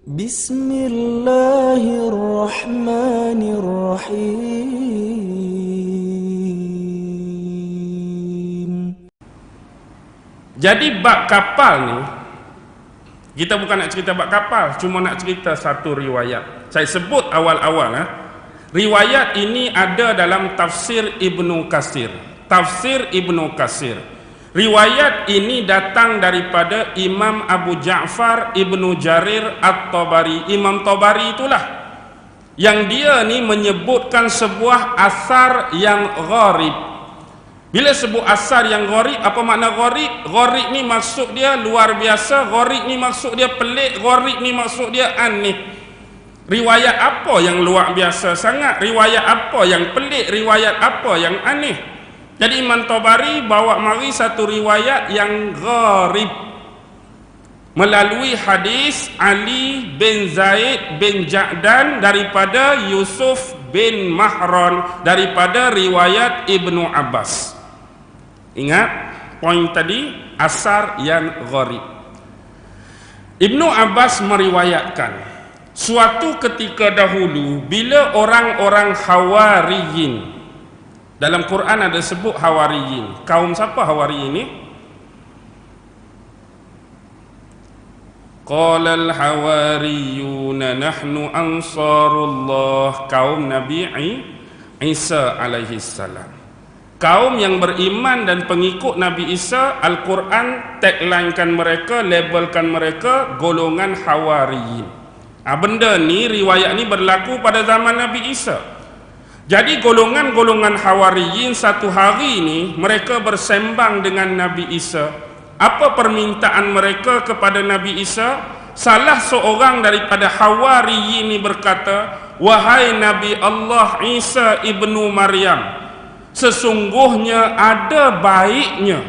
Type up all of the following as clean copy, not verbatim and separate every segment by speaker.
Speaker 1: Bismillahirrahmanirrahim.
Speaker 2: Jadi bab kapal ni, kita bukan nak cerita bab kapal, cuma nak cerita satu riwayat. Saya sebut awal-awal riwayat ini ada dalam tafsir Ibnu Katsir. Tafsir Ibnu Katsir. Riwayat ini datang daripada Imam Abu Ja'far Ibnu Jarir At-Tabari. Imam Tabari itulah yang dia ni menyebutkan sebuah asar yang gharib. Bila sebut asar yang gharib, apa makna gharib? Gharib ni maksud dia luar biasa, gharib ni maksud dia pelik, gharib ni maksud dia aneh. Riwayat apa yang luar biasa sangat? Riwayat apa yang pelik? Riwayat apa yang aneh? Jadi Imam Tabari bawa mari satu riwayat yang gharib melalui hadis Ali bin Zaid bin Ja'dan daripada Yusuf bin Mahran daripada riwayat Ibnu Abbas. Ingat poin tadi, asar yang gharib. Ibnu Abbas meriwayatkan, suatu ketika dahulu bila orang-orang Hawariyin, dalam Quran ada sebut Hawariyin. Kaum siapa Hawariyin ni? Qalal hawariyuna nahnu ansarullah. Kaum Nabi Isa alaihi salam. Kaum yang beriman dan pengikut Nabi Isa, Al-Quran tagline-kan mereka, labelkan mereka golongan Hawariyin. Benda ni, riwayat ni berlaku pada zaman Nabi Isa. Jadi golongan-golongan Hawariyin satu hari ini mereka bersembang dengan Nabi Isa. Apa permintaan mereka kepada Nabi Isa? Salah seorang daripada Hawariyin ini berkata, "Wahai Nabi Allah Isa ibnu Maryam, sesungguhnya ada baiknya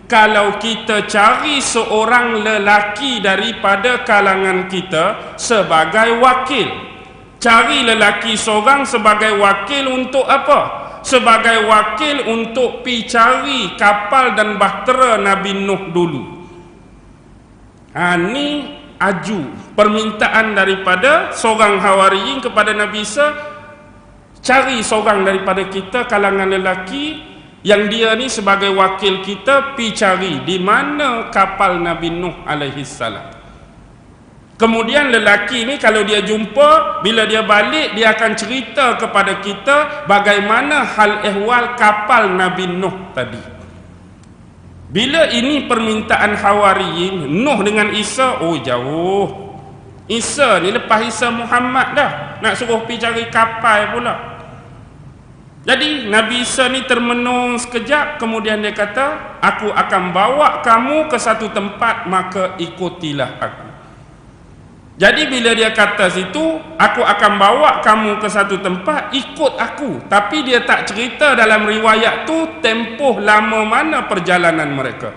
Speaker 2: kalau kita cari seorang lelaki daripada kalangan kita sebagai wakil." Cari lelaki seorang sebagai wakil untuk apa? Sebagai wakil untuk pi cari kapal dan bahtera Nabi Nuh dulu. Ini aju permintaan daripada seorang Hawariyin kepada Nabi Isa, cari seorang daripada kita kalangan lelaki yang dia ni sebagai wakil kita pi cari di mana kapal Nabi Nuh alaihi salam. Kemudian lelaki ni kalau dia jumpa, bila dia balik dia akan cerita kepada kita bagaimana hal ehwal kapal Nabi Nuh tadi. Bila ini permintaan Hawariyin, Nuh dengan Isa, oh jauh. Isa ni lepas Isa Muhammad dah, nak suruh pergi cari kapal pula. Jadi Nabi Isa ni termenung sekejap, kemudian dia kata, "Aku akan bawa kamu ke satu tempat, maka ikutilah aku." Jadi bila dia kata situ, "Aku akan bawa kamu ke satu tempat, ikut aku." Tapi dia tak cerita dalam riwayat tu tempoh lama mana perjalanan mereka.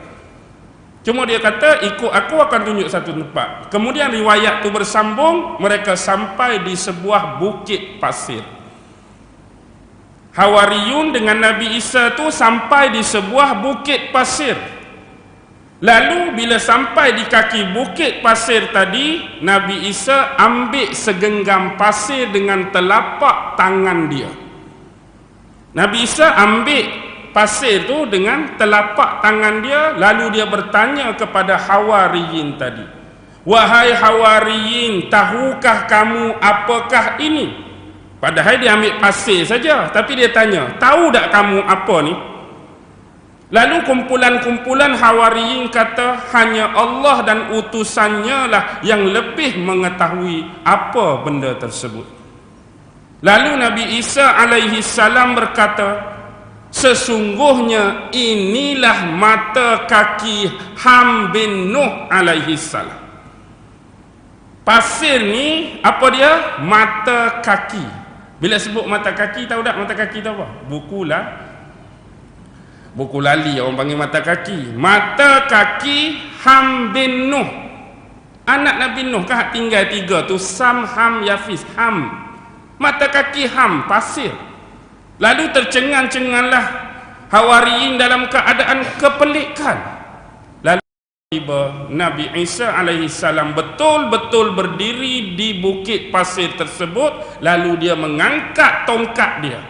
Speaker 2: Cuma dia kata, "Ikut aku, akan tunjuk satu tempat." Kemudian riwayat tu bersambung, mereka sampai di sebuah bukit pasir. Hawariyun dengan Nabi Isa tu sampai di sebuah bukit pasir. Lalu bila sampai di kaki bukit pasir tadi, Nabi Isa ambil segenggam pasir dengan telapak tangan dia. Nabi Isa ambil pasir tu dengan telapak tangan dia, lalu dia bertanya kepada Hawariyin tadi, "Wahai Hawariyin, tahukah kamu apakah ini?" Padahal dia ambil pasir saja, tapi dia tanya, "Tahu tak kamu apa ni?" Lalu kumpulan-kumpulan Hawariyin kata, "Hanya Allah dan utusannya lah yang lebih mengetahui apa benda tersebut." Lalu Nabi Isa alaihi salam berkata, "Sesungguhnya inilah mata kaki Ham bin Nuh alaihi salam." Pasir ni apa dia? Mata kaki. Bila sebut mata kaki, tahu tak mata kaki tu apa? Buku lali orang panggil mata kaki. Mata kaki Ham bin Nuh, anak Nabi Nuh kan tinggal 3 tu, Sam, Ham, Yafis. Ham, mata kaki Ham, pasir. Lalu tercengang-cenganlah Hawariyin dalam keadaan kepelikan. tiba Nabi Isa alaihi salam betul-betul berdiri di bukit pasir tersebut, lalu dia mengangkat tongkat dia.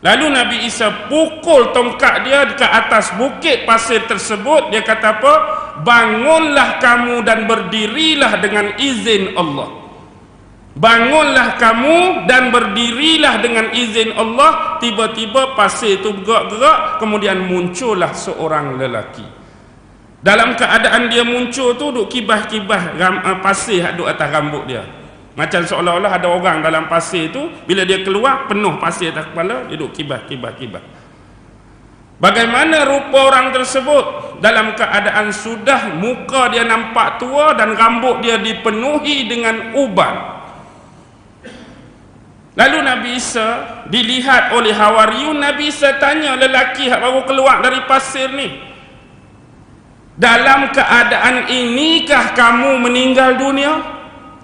Speaker 2: Lalu Nabi Isa pukul tongkat dia ke atas bukit pasir tersebut. Dia kata apa? Bangunlah kamu dan berdirilah dengan izin Allah. Bangunlah kamu dan berdirilah dengan izin Allah. Tiba-tiba pasir itu bergerak-gerak, kemudian muncullah seorang lelaki. Dalam keadaan dia muncul tu duk kibah-kibah pasir duk atas rambut dia. Macam seolah-olah ada orang dalam pasir tu, bila dia keluar penuh pasir atas kepala, dia duk kibah-kibah. Bagaimana rupa orang tersebut? Dalam keadaan sudah muka dia nampak tua dan rambut dia dipenuhi dengan uban. Lalu Nabi Isa dilihat oleh Hawariyun. Nabi Isa tanya lelaki yang baru keluar dari pasir ni, dalam keadaan inikah kamu meninggal dunia?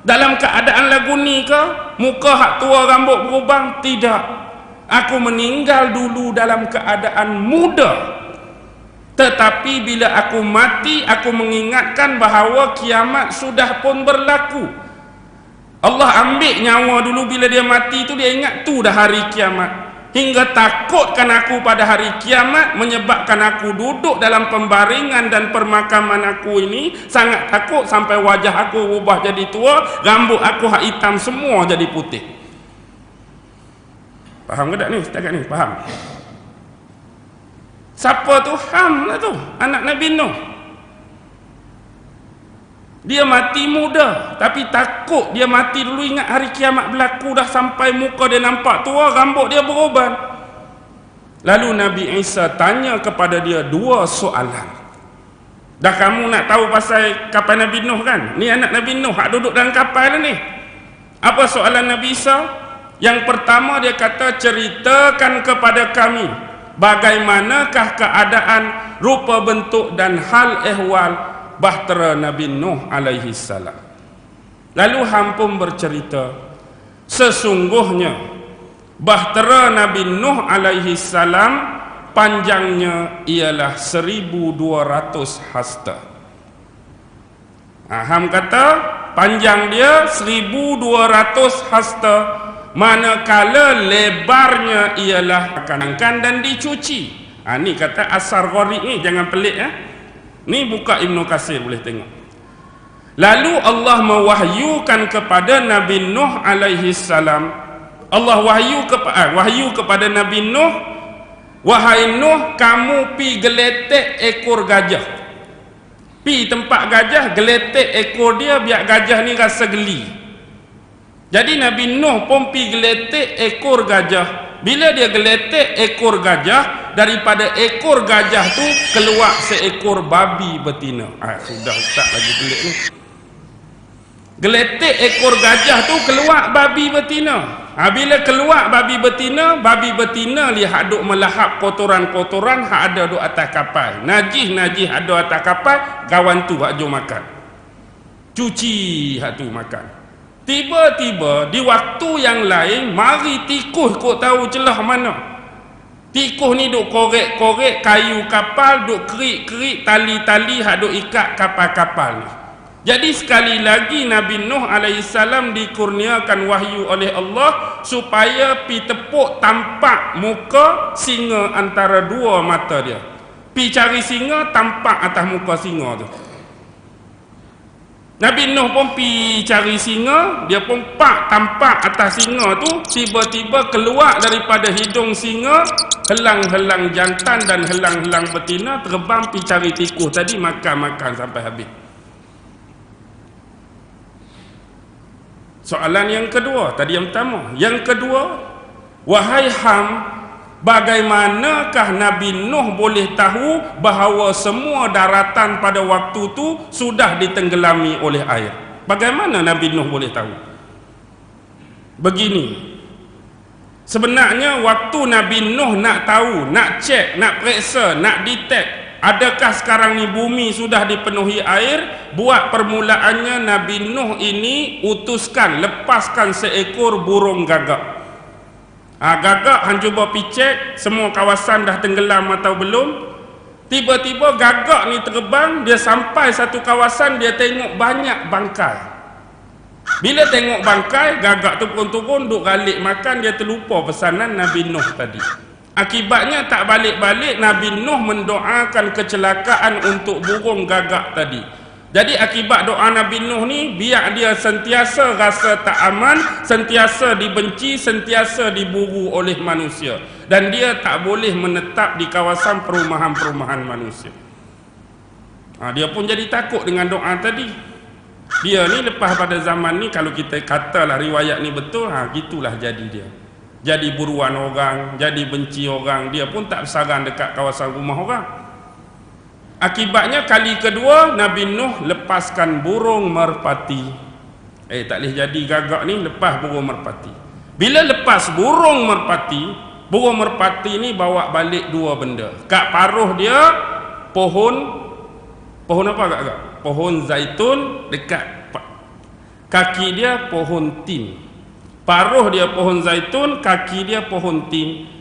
Speaker 2: Dalam keadaan lagu ni ke? Muka hak tua rambut berubah? Tidak. Aku meninggal dulu dalam keadaan muda. Tetapi bila aku mati, aku mengingatkan bahawa kiamat sudah pun berlaku. Allah ambil nyawa dulu, bila dia mati tu dia ingat tu dah hari kiamat. Hingga takutkan aku pada hari kiamat, menyebabkan aku duduk dalam pembaringan dan permakaman aku ini sangat takut sampai wajah aku ubah jadi tua, rambut aku hak hitam semua jadi putih. Faham ke tak ni? Setakat ni faham? Siapa tu? Ham lah tu, anak Nabi Nuh. Dia mati muda, tapi takut dia mati dulu, ingat hari kiamat berlaku dah, sampai muka dia nampak tua, rambut dia beruban. Lalu Nabi Isa tanya kepada dia dua soalan. Dah kamu nak tahu pasal kapal Nabi Nuh kan? Ni anak Nabi Nuh hak duduk dalam kapal ni. Apa soalan Nabi Isa? Yang pertama dia kata, ceritakan kepada kami bagaimanakah keadaan, rupa bentuk dan hal ehwal bahtera Nabi Nuh alaihi salam. Lalu hang pun bercerita, sesungguhnya bahtera Nabi Nuh alaihi salam panjangnya ialah 1200 hasta. Hang kata panjang dia 1200 hasta, manakala lebarnya ialah kanangkan dan dicuci. Ni kata Asar Gharib ni, jangan pelik ya. Ni buka Ibnu Katsir boleh tengok. Lalu Allah mewahyukan kepada Nabi Nuh alaihi salam. Allah wahyu kepada Nabi Nuh, wahai Nuh, kamu pi geletek ekor gajah. Pi tempat gajah, geletek ekor dia biar gajah ni rasa geli. Jadi Nabi Nuh pun pi geletek ekor gajah. Bila dia geletek ekor gajah, daripada ekor gajah tu keluar seekor babi betina. Sudah ustaz lagi pelik ni. Geletek ekor gajah tu keluar babi betina. Bila keluar babi betina lihat duk melahap kotoran-kotoran hak ada duk atas kapal. Najis ada atas kapal, kawan tu hak jom makan. Cuci hak tu makan. Tiba-tiba di waktu yang lain mari tikus kau tahu celah mana. Tikus ni duk korek-korek kayu kapal, duk kerik-kerik tali-tali hak duk ikat kapal-kapal ni. Jadi sekali lagi Nabi Nuh alaihissalam dikurniakan wahyu oleh Allah supaya pi tepuk tampak muka singa antara dua mata dia. Pi cari singa, tampak atas muka singa tu. Nabi Nuh pun pi cari singa, dia pun tampak atas singa tu, tiba-tiba keluar daripada hidung singa helang-helang jantan dan helang-helang betina, terbang pi cari tikus tadi, makan sampai habis. Soalan yang kedua, tadi yang pertama. Yang kedua, wahai Ham, bagaimanakah Nabi Nuh boleh tahu bahawa semua daratan pada waktu tu sudah ditenggelami oleh air? Bagaimana Nabi Nuh boleh tahu? Begini, sebenarnya waktu Nabi Nuh nak tahu, nak cek, nak periksa, nak detect adakah sekarang ni bumi sudah dipenuhi air, buat permulaannya Nabi Nuh ini utuskan, lepaskan seekor burung gagak. Gagak hang cuba pi cek semua kawasan dah tenggelam atau belum. Tiba-tiba gagak ni terbang, dia sampai satu kawasan, dia tengok banyak bangkai. Bila tengok bangkai, gagak tu pun turun, duk galik makan, dia terlupa pesanan Nabi Nuh tadi. Akibatnya tak balik-balik, Nabi Nuh mendoakan kecelakaan untuk burung gagak tadi. Jadi akibat doa Nabi Nuh ni, biar dia sentiasa rasa tak aman, sentiasa dibenci, sentiasa diburu oleh manusia. Dan dia tak boleh menetap di kawasan perumahan-perumahan manusia. Dia pun jadi takut dengan doa tadi. Dia ni lepas pada zaman ni, kalau kita katalah riwayat ni betul, gitulah jadi dia. Jadi buruan orang, jadi benci orang, dia pun tak bersarang dekat kawasan rumah orang. Akibatnya kali kedua, Nabi Nuh lepaskan burung merpati. Tak boleh jadi gagak ni, lepas burung merpati. Bila lepas burung merpati ni bawa balik dua benda. Kat paruh dia, pohon apa agak-agak? Pohon zaitun, dekat kaki dia pohon tin. Paruh dia pohon zaitun, kaki dia pohon tin.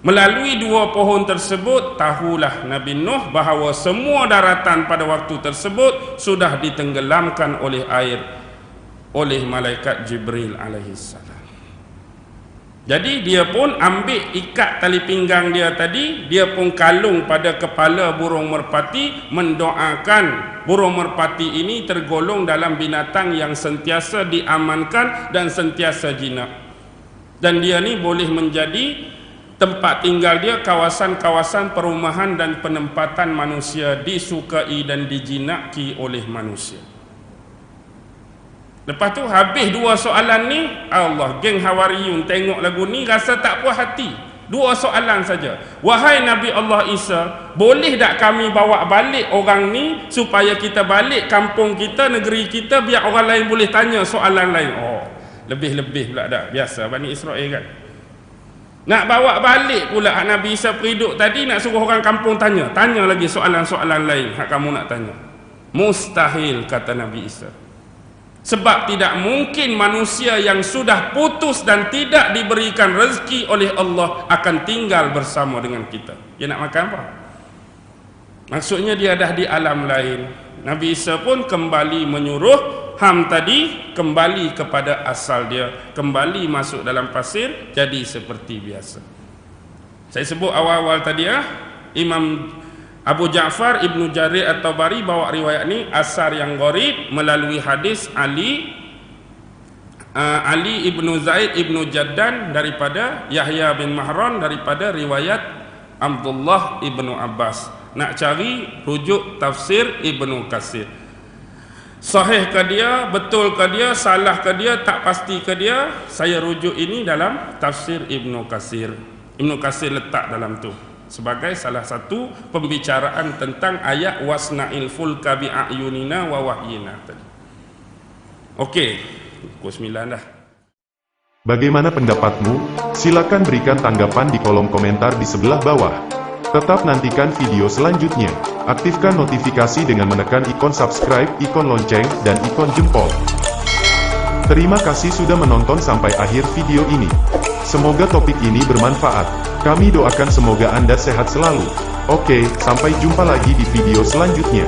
Speaker 2: Melalui dua pohon tersebut, tahulah Nabi Nuh bahawa semua daratan pada waktu tersebut sudah ditenggelamkan oleh air oleh malaikat Jibril alaihissalam. Jadi dia pun ambil ikat tali pinggang dia tadi, dia pun kalung pada kepala burung merpati, mendoakan burung merpati ini tergolong dalam binatang yang sentiasa diamankan dan sentiasa jinak. Dan dia ni boleh menjadi tempat tinggal dia kawasan-kawasan perumahan dan penempatan manusia, disukai dan dijinaki oleh manusia. Lepas tu habis dua soalan ni, Allah, geng Hawariyun tengok lagu ni rasa tak puas hati. Dua soalan saja. Wahai Nabi Allah Isa, boleh tak kami bawa balik orang ni supaya kita balik kampung kita, negeri kita, biar orang lain boleh tanya soalan lain. Lebih-lebih pula dah. Biasa Bani Israel kan. Nak bawa balik pula Nabi Isa periduk tadi, nak suruh orang kampung tanya lagi soalan-soalan lain hak kamu nak tanya. Mustahil, kata Nabi Isa. Sebab tidak mungkin manusia yang sudah putus dan tidak diberikan rezeki oleh Allah akan tinggal bersama dengan kita. Dia nak makan apa? Maksudnya dia dah di alam lain. Nabi Isa pun kembali menyuruh Ham tadi kembali kepada asal dia, kembali masuk dalam pasir, jadi seperti biasa. Saya sebut awal-awal tadi Imam Abu Ja'far Ibnu Jarir At-Tabari bawa riwayat ni asar yang gharib melalui hadis Ali Ibnu Zaid Ibnu Jaddan daripada Yahya bin Mahran daripada riwayat Abdullah Ibnu Abbas. Nak cari rujuk tafsir Ibnu Katsir. Sahih ke dia, betul ke dia, salah ke dia, tak pasti ke dia, saya rujuk ini dalam tafsir Ibnu Katsir. Ibnu Katsir letak dalam tu sebagai salah satu pembicaraan tentang ayat wasna'il fulka bi a'yunina wa wahyina tadi. Okey, pukul 9 dah.
Speaker 3: Bagaimana pendapatmu? Silakan berikan tanggapan di kolom komentar di sebelah bawah. Tetap nantikan video selanjutnya. Aktifkan notifikasi dengan menekan ikon subscribe, ikon lonceng, dan ikon jempol. Terima kasih sudah menonton sampai akhir video ini. Semoga topik ini bermanfaat. Kami doakan semoga Anda sehat selalu. Oke, sampai jumpa lagi di video selanjutnya.